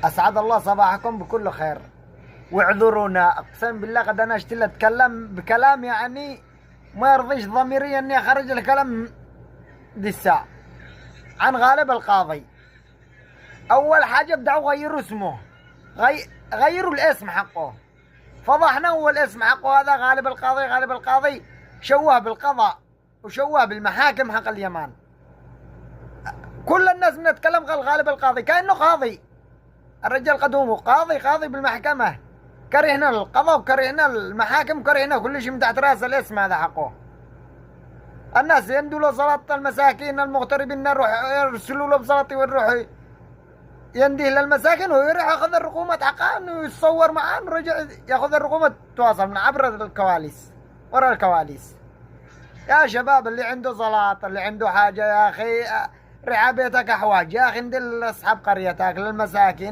أسعد الله صباحكم بكل خير. واعذرونا، أقسم بالله قد أنا اشتل أتكلم بكلام يعني ما يرضيش ضميري إني أخرج الكلام دي الساعة عن غالب القاضي. أول حاجة بدأوا غيروا اسمه، غيروا الاسم حقه. فضحنا أول اسم حقه هذا غالب القاضي. غالب القاضي شوه بالقضاء وشوه بالمحاكم حق اليمن. كل الناس بنتكلم قال غالب القاضي كأنه قاضي. الرجال قدومه قاضي بالمحكمة. كرهنا القضاء وكرهنا المحاكم وكرهنا كل شيء من تحت راس الاسم هذا حقه. الناس يندوا له صلاة المساكين المغتربين نروح يرسلوا له بصلاتي ويروح ينديه للمساكن ويروح ياخذ الرقومات حقه ويتصور معاه ورجع ياخذ الرقومات تواصل من عبر الكواليس ورا الكواليس. يا شباب اللي عنده صلاة اللي عنده حاجة يا أخي رعى بيتك أحواج يا أخي ندل أصحاب قريتك للمساكين.